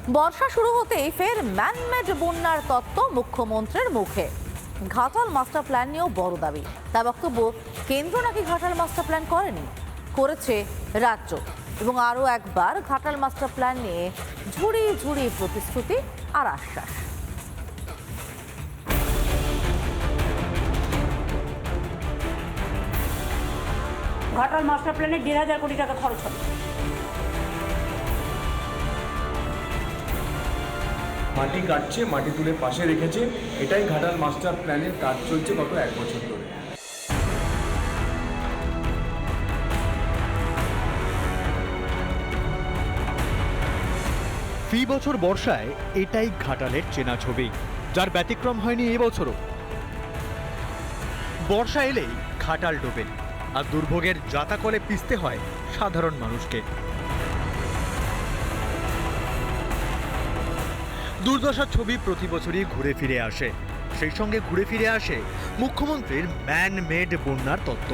বর্ষা শুরু হতেই ফের ম্যানমেড বন্যার তত্ত্ব মুখ্যমন্ত্রীর মুখে। ঘাটাল মাস্টার প্ল্যান নিয়েও বড় দাবি। তার বক্তব্য, কেন্দ্র নাকি ঘাটাল মাস্টার প্ল্যান করেনি, করেছে রাজ্য। এবং আরও একবার ঘাটাল মাস্টার প্ল্যান নিয়ে ঝুড়ি ঝুড়ি প্রতিশ্রুতি আর আশ্বাস। ঘাটাল মাস্টার প্ল্যানে 1,500 কোটি টাকা খরচ হবে। মাটি কাটছে, মাটি তুলে পাশে রেখেছে, এটাই ঘাটাল মাস্টার প্ল্যানের কাজ চলছে গত 1 বছর ধরে। ফি বছর বর্ষায় এটাই ঘাটালের চেনা ছবি, যার ব্যতিক্রম হয়নি এবছরও। বর্ষা এলেই ঘাটাল ডোবে, আর দুর্ভোগের জাতাকলে পিষতে হয় সাধারণ মানুষকে। দুর্দশার ছবি প্রতি বছরই ঘুরে ফিরে আসে। সেই সঙ্গে ঘুরে ফিরে আসে মুখ্যমন্ত্রীর ম্যান মেড বন্যার তত্ত্ব।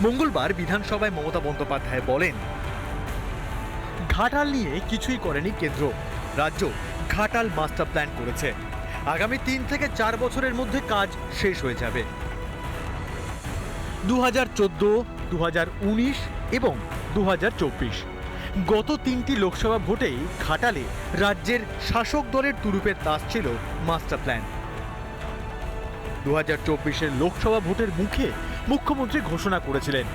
মঙ্গলবার বিধানসভায় মমতা বন্দ্যোপাধ্যায় বলেন, ঘাটাল নিয়ে কিছুই করেনি কেন্দ্র, রাজ্য ঘাটাল মাস্টার প্ল্যান করেছে। আগামী 3 থেকে 4 বছরের মধ্যে কাজ শেষ হয়ে যাবে। 2014, 2019 এবং 2024 গত 3টি লোকসভা ভোটেই ঘাটালে রাজ্যের শাসক দলের তুরুপের তাস ছিল মাস্টার প্ল্যান। 2024-এর লোকসভা ভোটের মুখে মুখ্যমন্ত্রী ঘোষণা করেছিলেন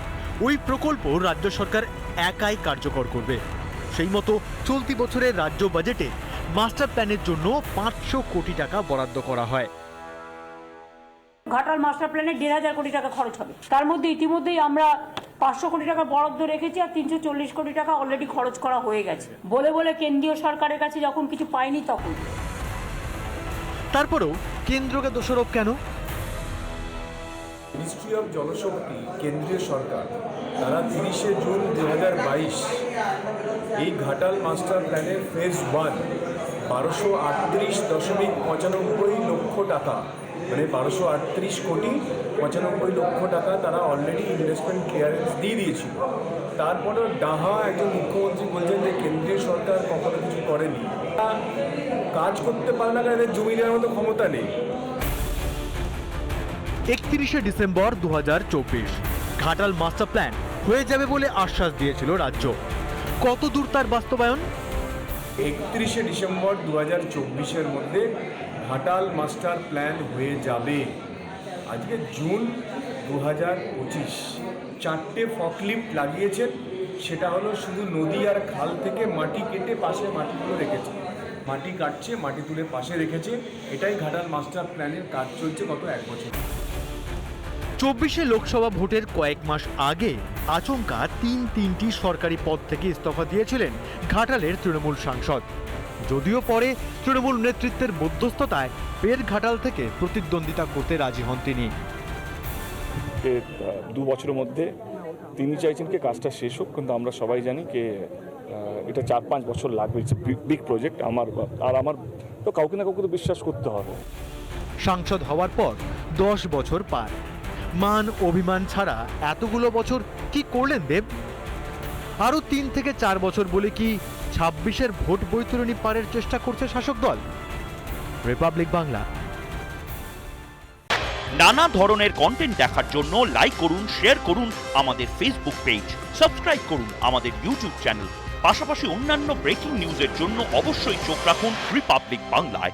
ওই প্রকল্প রাজ্য সরকার একাই কার্যকর করবে। সেই মতো চলতি বছরের রাজ্য বাজেটে মাস্টার প্ল্যানের জন্য 500 কোটি টাকা বরাদ্দ করা হয়। ঘাটাল মাস্টার প্ল্যানে 1,500 কোটি টাকা খরচ হবে। তার মধ্যে ইতিমধ্যেই আমরা 500 কোটি টাকা বরাদ্দ রেখেছি, আর 340 কোটি টাকা অলরেডি খরচ করা হয়ে গেছে। বলে বলে কেন্দ্রীয় সরকারের কাছে যখন কিছু পাইনি তখন। তারপরেও কেন্দ্রকে দোষারোপ কেন? মিনিস্ট্রি অফ জলশক্তি, কেন্দ্রীয় সরকার, তারা 30শে জুন 2022 এই ঘাটাল মাস্টার প্ল্যানের ফেজ 1 1238.95 লক্ষ টাকা, মানে 1238 কোটি 95 লক্ষ টাকা তারা অলরেডি ইনভেস্টমেন্ট ক্লিয়ারেন্স দিয়ে দিয়েছিল। তারপরেও ডাহা একজন মুখ্যমন্ত্রী বলছেন যে কেন্দ্রীয় সরকার কখনো কিছু করেনি। কাজ করতে পারে না, কারণ এদের জমি দেওয়ার মতো ক্ষমতা নেই। 31শে ডিসেম্বর 2024 ঘাটাল মাস্টার প্ল্যান হয়ে যাবে বলে আশ্বাস দিয়েছিল রাজ্য। কত দূর তার বাস্তবায়ন? 31শে ডিসেম্বর 2024-এর মধ্যে ঘাটাল মাস্টার প্ল্যান হয়ে যাবে। আজকে জুন 2025, 4টে ফকলিফট লাগিয়েছেন। সেটা হলো শুধু নদী আর খাল থেকে মাটি কেটে পাশে মাটিগুলো রেখেছে। মাটি কাটছে, মাটি তুলে পাশে রেখেছে, এটাই ঘাটাল মাস্টার প্ল্যানের কাজ চলছে গত 1 বছর। 24শে লোকসভা ভোটের কয়েক মাস আগে আচমকা তিনটি সরকারি পদ থেকে ইস্তফা দিয়েছিলেন ঘাটালের তৃণমূল সাংসদ। যদিও পরে তৃণমূল নেতৃত্বের মধ্যস্থতায় ফের ঘাটাল থেকে প্রতিদ্বন্দ্বিতা করতে রাজি হন তিনি। 2 বছরের মধ্যে তিনি চাইছেন কি কাজটা শেষ হোক, কিন্তু আমরা সবাই জানি যে এটা 4-5 বছর লাগবে। It's big project. আমার তো কাউকে না কাউকে তো বিশ্বাস করতে হবে। সাংসদ হওয়ার পর 10 বছর পার। মান অভিমান ছাড়া এতগুলো বছর কি করলেন দেব? আরো 3 থেকে 4 বছর বলে কি 26-এর ভোট বৈতরণী পারের চেষ্টা করছে শাসক দল? রিপাবলিক বাংলা। নানা ধরনের কন্টেন্ট দেখার জন্য লাইক করুন, শেয়ার করুন আমাদের ফেসবুক পেজ, সাবস্ক্রাইব করুন আমাদের ইউটিউব চ্যানেল। পাশাপাশি অন্যান্য ব্রেকিং নিউজের জন্য অবশ্যই চোখ রাখুন রিপাবলিক বাংলায়।